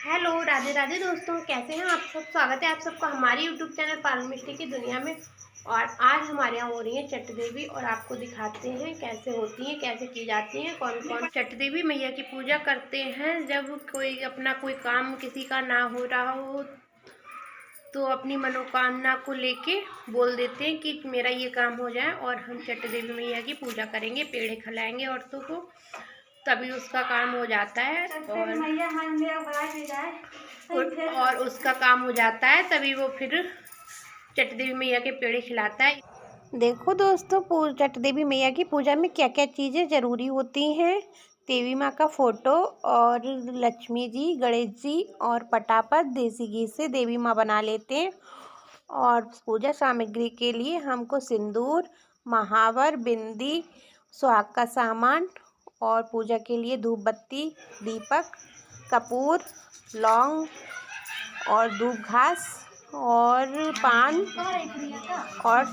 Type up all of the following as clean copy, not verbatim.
Hello, Radhe Radhe दोस्तों, कैसे हैं आप सब। स्वागत है आप सबका हमारी यूट्यूब चैनल पारुल मिष्टी की दुनिया में। और आज हमारे यहाँ हो रही है चट देवी और आपको दिखाते हैं कैसे होती हैं, कैसे की जाती हैं। कौन कौन चट देवी मैया की पूजा करते हैं जब कोई काम किसी का ना हो रहा हो तो अपनी मनोकामना को लेके बोल देते हैं कि मेरा ये काम हो जाए और हम चट देवी मैया की पूजा करेंगे, पेड़े खिलाएंगे औरतों को, तभी उसका काम हो जाता है। और उसका काम हो जाता है तभी वो फिर चट देवी मैया के पेड़े खिलाता है। देखो दोस्तों, चट देवी मैया की पूजा में क्या क्या चीज़ें ज़रूरी होती हैं। देवी माँ का फोटो और लक्ष्मी जी, गणेश जी और पटापत देसी घी से देवी माँ बना लेते हैं। और पूजा सामग्री के लिए हमको सिंदूर, महावर, बिंदी, सुहाग का सामान और पूजा के लिए धूप बत्ती, दीपक, कपूर, लौंग और धूप घास और पान और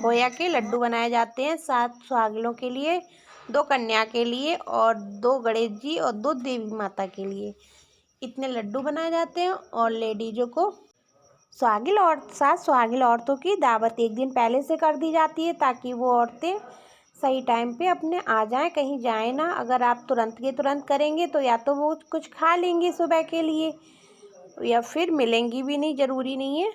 खोया के लड्डू बनाए जाते हैं। 7 सुहागिनों के लिए, 2 कन्या के लिए और 2 गणेश जी और 2 देवी माता के लिए इतने लड्डू बनाए जाते हैं। और लेडीजों को सुहागिन और 7 सुहागिन औरतों की दावत एक दिन पहले से कर दी जाती है ताकि वो औरतें सही टाइम पे अपने आ जाएं, कहीं जाए ना। अगर आप तुरंत के तुरंत करेंगे तो या तो वो कुछ खा लेंगी सुबह के लिए या फिर मिलेंगी भी नहीं, ज़रूरी नहीं है।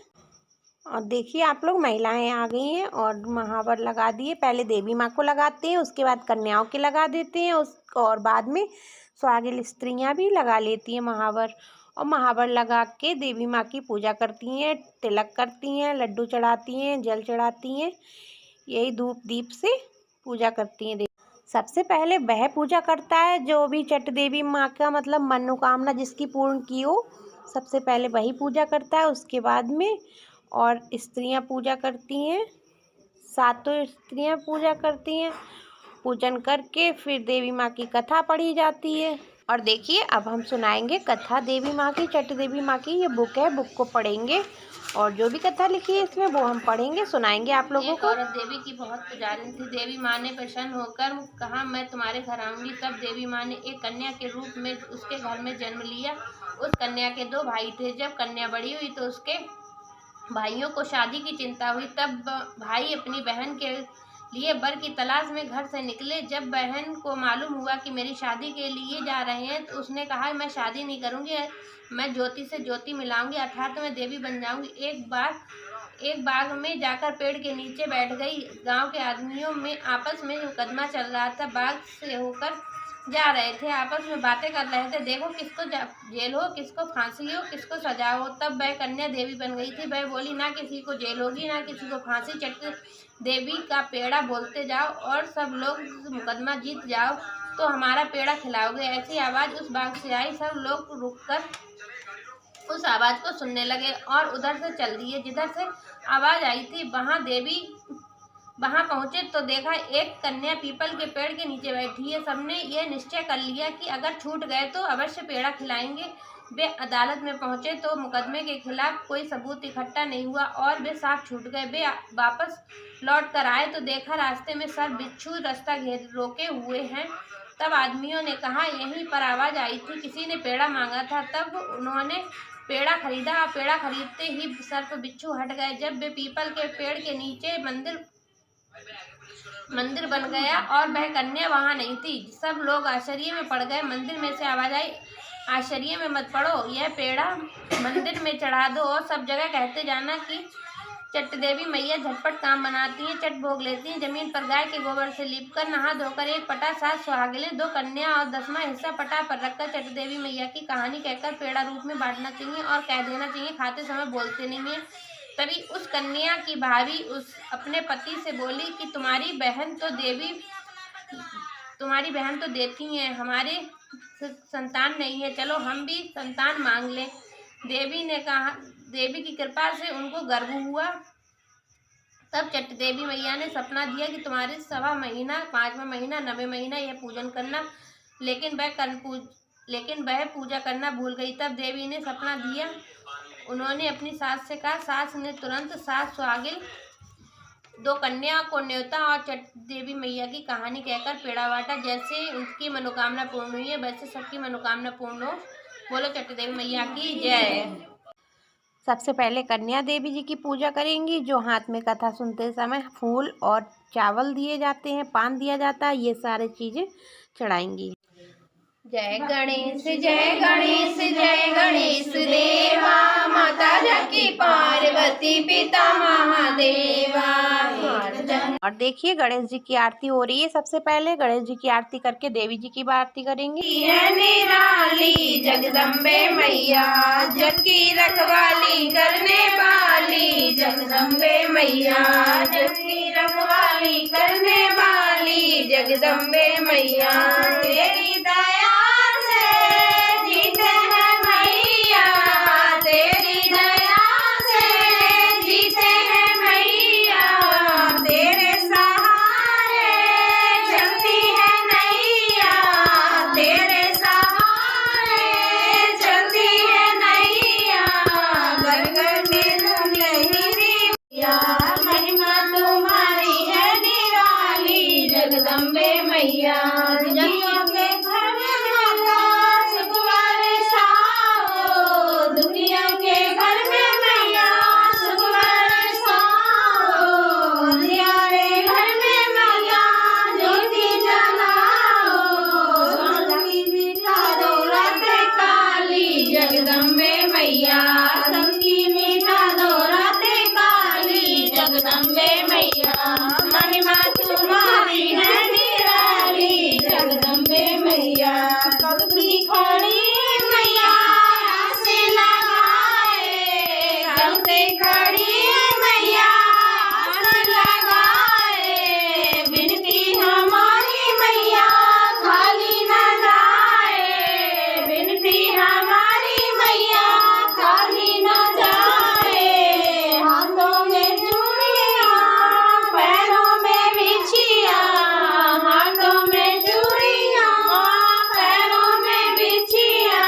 और देखिए आप लोग, महिलाएं आ गई हैं और महावर लगा दिए। पहले देवी माँ को लगाते हैं, उसके बाद कन्याओं के लगा देते हैं, और बाद में सुहागिन स्त्रियाँ भी लगा लेती हैं महावर। और महावर लगा के देवी माँ की पूजा करती हैं, तिलक करती हैं, लड्डू चढ़ाती हैं, जल चढ़ाती हैं, यही धूप दीप से पूजा करती हैं। सबसे पहले वह पूजा करता है जो भी चट देवी माँ का मतलब मनोकामना जिसकी पूर्ण की हो, सबसे पहले वही पूजा करता है। उसके बाद में और स्त्रियां पूजा करती हैं, 7 स्त्रियां पूजा करती हैं। पूजन करके फिर देवी माँ की कथा पढ़ी जाती है। और देखिए अब हम सुनाएंगे कथा देवी माँ की, चट देवी माँ की। ये बुक है, बुक को पढ़ेंगे और जो भी कथा लिखी है इसमें वो हम पढ़ेंगे, सुनाएंगे आप लोगों को। औरत देवी की बहुत पुजारिन थी। देवी माँ ने प्रसन्न होकर कहा, मैं तुम्हारे घर आऊंगी। तब देवी माँ ने एक कन्या के रूप में उसके घर में जन्म लिया। उस कन्या के 2 भाई थे। जब कन्या बड़ी हुई तो उसके भाइयों को शादी की चिंता हुई। तब भाई अपनी बहन के लिए वर की तलाश में घर से निकले। जब बहन को मालूम हुआ कि मेरी शादी के लिए जा रहे हैं तो उसने कहा, मैं शादी नहीं करूंगी, मैं ज्योति से ज्योति मिलाऊंगी, अर्थात मैं देवी बन जाऊंगी। एक बाग में जाकर पेड़ के नीचे बैठ गई। गांव के आदमियों में आपस में मुकदमा चल रहा था। बाग से होकर जा रहे थे, आपस में बातें कर रहे थे, देखो किसको जेल हो, किसको फांसी हो, किसको सजा हो। तब वह कन्या देवी बन गई थी। वह बोली, ना किसी को जेल होगी ना किसी को फांसी, चट देवी का पेड़ा बोलते जाओ और सब लोग मुकदमा जीत जाओ तो हमारा पेड़ा खिलाओगे। ऐसी आवाज़ उस बाग से आई। सब लोग रुककर उस आवाज़ को सुनने लगे और उधर से चल दिए जिधर से आवाज़ आई थी। वहां पहुंचे तो देखा एक कन्या पीपल के पेड़ के नीचे बैठी है। सबने ये निश्चय कर लिया कि अगर छूट गए तो अवश्य पेड़ा खिलाएंगे। वे अदालत में पहुंचे तो मुकदमे के खिलाफ कोई सबूत इकट्ठा नहीं हुआ और वे साफ छूट गए। वे वापस लौट कर आए तो देखा रास्ते में सर्प बिच्छू रास्ता घेर रोके हुए हैं। तब आदमियों ने कहा, यहीं पर आवाज़ आई थी, किसी ने पेड़ा मांगा था। तब उन्होंने पेड़ा खरीदा और पेड़ा खरीदते ही सर्प बिच्छू हट गए। जब वे पीपल के पेड़ के नीचे मंदिर बन गया और वह कन्या वहां नहीं थी। सब लोग आश्चर्य में पड़ गए। मंदिर में से आवाज आई, आश्चर्य में मत पड़ो, यह पेड़ा मंदिर में चढ़ा दो और सब जगह कहते जाना कि चट देवी मैया झटपट काम बनाती हैं, चट भोग लेती हैं। जमीन पर गाय के गोबर से लीपकर नहा धोकर एक पटा 7 सुहागिनें, 2 कन्या और 10वां हिस्सा पटा पर रखकर चट देवी मैया की कहानी कहकर पेड़ा रूप में बांटना चाहिए और कह देना चाहिए, खाते समय बोलते नहीं है। तभी उस कन्या की भाभी उस अपने पति से बोली कि तुम्हारी बहन तो देती हैं, हमारे संतान नहीं है, चलो हम भी संतान मांग लें। देवी ने कहा, देवी की कृपा से उनको गर्भ हुआ। तब चट देवी मैया ने सपना दिया कि तुम्हारे 1.25 महीना, 5वां महीना, 9वें महीना यह पूजन करना, लेकिन वह पूजा करना भूल गई। तब देवी ने सपना दिया। उन्होंने अपनी सास से कहा। सास ने तुरंत 7 सुहागिन, 2 कन्या को न्योता और चट देवी मैया की कहानी कहकर पेड़ा बांटा। जैसे उनकी मनोकामना पूर्ण हुई है वैसे सबकी मनोकामना पूर्ण हो। बोलो चट देवी मैया की जय। सबसे पहले कन्या देवी जी की पूजा करेंगी, जो हाथ में कथा सुनते समय फूल और चावल दिए जाते हैं, पान दिया जाता है, ये सारी चीज़ें चढ़ाएंगी। जय गणेश जय गणेश जय गणेश देवा, माता जानकी पार्वती पिता महादेवा। और देखिए गणेश जी की आरती हो रही है। सबसे पहले गणेश जी की आरती करके देवी जी की आरती करेंगे। निराली जगदम्बे मैया, जग की रखवाली करने वाली जगदम्बे मैया, जग की रखवाली करने वाली जगदम्बे मैया। तेरी दया से जीते हैं मैया, तेरी दया से जीते हैं मैया, तेरे सहारे चलती है नैया, तेरे सहारे चलती है नैया। घर घर में तुम मैया, महिमा तुम्हारी है निराली जगदम्बे मैया। दुनिया के घर में माता सुखवारे साओ, दुनिया के घर में मैया सुखवारे साओ, दुनियारे घर में मैया ज्योति जलाओ, सबकी मीठा दौलत काली जगदम्बे मैया, सबकी मीठा दौलत काली जगदम्बे मैया। महिमा तुम्हारी है निराली जगदम्बे मैया। सबकी खड़ी मैया से लगाए, सबसे खड़ी मैया से लगाए, बिनती हमारी मैया खाली न जाए, बिनती हमारी मैया खाली न जाए। हाथों में चूड़ियाँ पैरों में बिछिया, हाथों में चूड़ियाँ पैरों में बिछिया,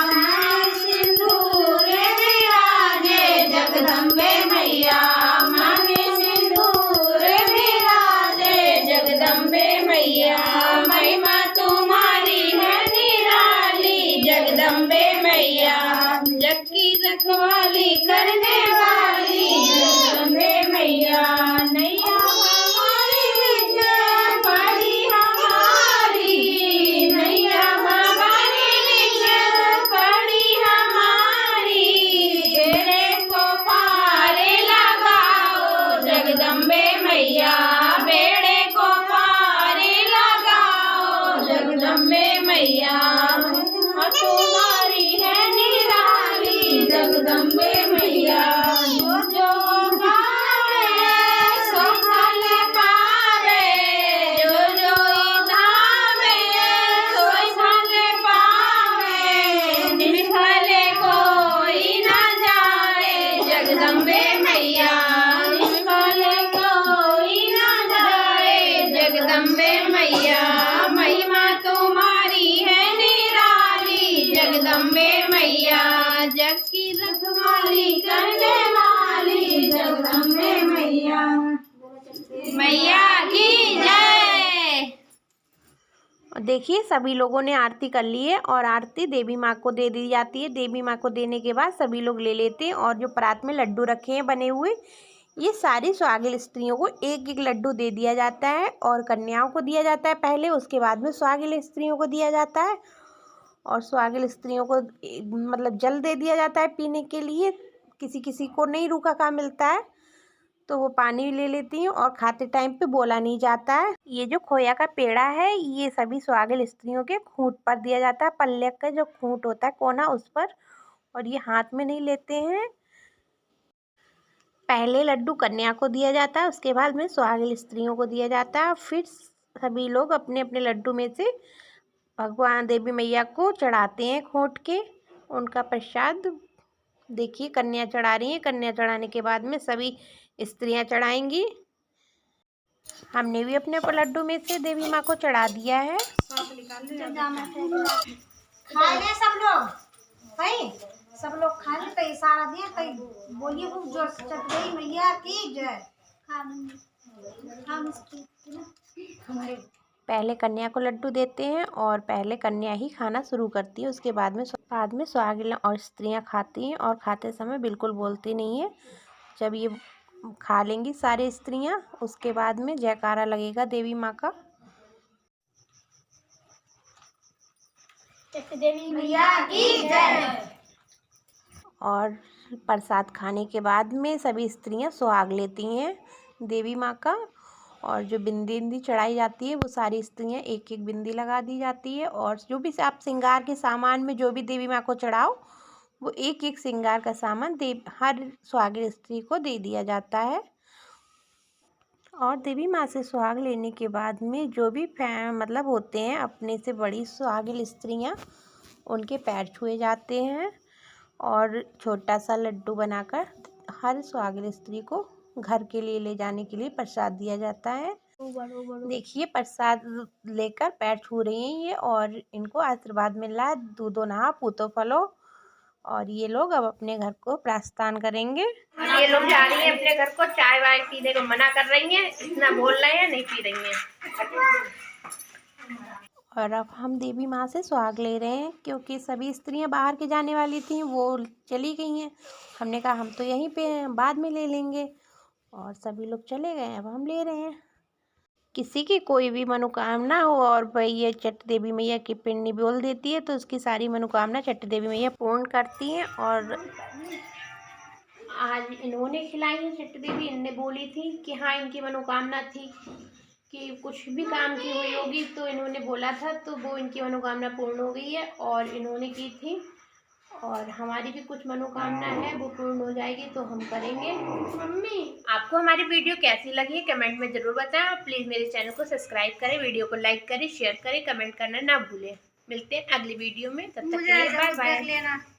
मांग सिंदूर विराजे जगदम्बे मैया, मांगे सिंदूर विराजे जगदम्बे मैया। महिमा तुम्हारी है निराली जगदम्बे मैया, जग की रखवाली करने वाली जगदम्बे मैया। नैया हमारी विजय पड़ी हमारी, नैया हमारी विजय पड़ी हमारी, बेड़े को पारे लगाओ जगदम्बे मैया, बेड़े को पारे लगाओ जगदम्बे मैया। तुम्हारी है निराली जगदम्बे मैया। जो गावे सो फल पावे, जो धावे सो फल पावे, निष्फल कोई न जाए जगदम्बे मैया, निष्फल कोई न जाए जगदम्बे मैया। महिमा तुम्हारी है निराली जगदम्बे मैया, जग की रखवाली करने वाली जगदम्बे मैया। मैया की जय। और देखिए सभी लोगों ने आरती कर ली है और आरती देवी माँ को दे दी जाती है। देवी माँ को देने के बाद सभी लोग ले लेते हैं और जो परात में लड्डू रखे हैं बने हुए, ये सारी सुहागिन स्त्रियों को एक एक लड्डू दे दिया जाता है और कन्याओं को दिया जाता है पहले, उसके बाद में सुहागिन स्त्रियों को दिया जाता है। और सुहागिन स्त्रियों को मतलब जल दे दिया जाता है पीने के लिए। किसी किसी को नहीं रूखा खा मिलता है तो वो पानी ले लेती हैं और खाते टाइम पे बोला नहीं जाता है। ये जो खोया का पेड़ा है ये सभी सुहागिन स्त्रियों के खूंट पर दिया जाता है, पल्ले का जो खूंट होता है कोना उस पर, और ये हाथ में नहीं लेते हैं। पहले लड्डू कन्या को दिया जाता है, उसके बाद में सुहागिन स्त्रियों को दिया जाता है। फिर सभी लोग अपने अपने लड्डू में से भगवान देवी मैया को चढ़ाते हैं खोट के उनका प्रसाद। देखिए कन्या चढ़ा रही हैं, कन्या चढ़ाने के बाद में सभी स्त्रियां चढ़ाएंगी। हमने भी अपने लड्डू में से देवी माँ को चढ़ा दिया है। सब लोग खा ले तो इशारा दिए तो बोलिए खूब जोर से चट गई मैया की जय। हमारे पहले कन्या को लड्डू देते हैं और पहले कन्या ही खाना शुरू करती है। उसके बाद में सुहागिन और स्त्रियां खाती हैं और खाते समय बिल्कुल बोलती नहीं है। जब ये खा लेंगी सारी स्त्रियां, उसके बाद में जयकारा लगेगा देवी माँ का। देवी मैया की जय। और प्रसाद खाने के बाद में सभी स्त्रियां सुहाग लेती हैं देवी माँ का। और जो बिंदी चढ़ाई जाती है वो सारी स्त्रियां एक एक बिंदी लगा दी जाती है। और जो भी आप श्रृंगार के सामान में जो भी देवी माँ को चढ़ाओ, वो एक एक श्रृंगार का सामान हर सुहागिन स्त्री को दे दिया जाता है। और देवी माँ से सुहाग लेने के बाद में जो भी मतलब होते हैं अपने से बड़ी सुहागिन स्त्रियां, उनके पैर छुए जाते हैं और छोटा सा लड्डू बनाकर हर सुहागिन स्त्री को घर के लिए ले जाने के लिए प्रसाद दिया जाता है। देखिए प्रसाद लेकर पैर छू रही हैं ये, और इनको आशीर्वाद मिल रहा है, दूधो नहा पूतो फलो। और ये लोग अब अपने घर को प्रस्थान करेंगे। ये लोग जा रही हैं अपने घर को, चाय वाय पीने को मना कर रही हैं, इतना बोल रहे हैं, नहीं पी रही हैं। और अब हम देवी माँ से सुहाग ले रहे हैं, क्योंकि सभी स्त्रियां बाहर के जाने वाली थीं, वो चली गई हैं। हमने कहा हम तो यहीं पे बाद में ले लेंगे, और सभी लोग चले गए, अब हम ले रहे हैं। किसी की कोई भी मनोकामना हो और भाई ये चट देवी मैया की पिंडी बोल देती है, तो उसकी सारी मनोकामना चट देवी मैया पूर्ण करती हैं। और आज इन्होंने खिलाई है चट देवी। इनने बोली थी कि हाँ इनकी मनोकामना थी कि कुछ भी काम की हुई होगी, तो इन्होंने बोला था, तो वो इनकी मनोकामना पूर्ण हो गई है और इन्होंने की थी। और हमारी भी कुछ मनोकामना है, वो पूर्ण हो जाएगी तो हम करेंगे। मम्मी, आपको हमारी वीडियो कैसी लगी है कमेंट में ज़रूर बताएं, और प्लीज़ मेरे चैनल को सब्सक्राइब करें, वीडियो को लाइक करें, शेयर करें, कमेंट करना ना भूलें। मिलते हैं अगली वीडियो में, तब तक के लिए बाय बाय।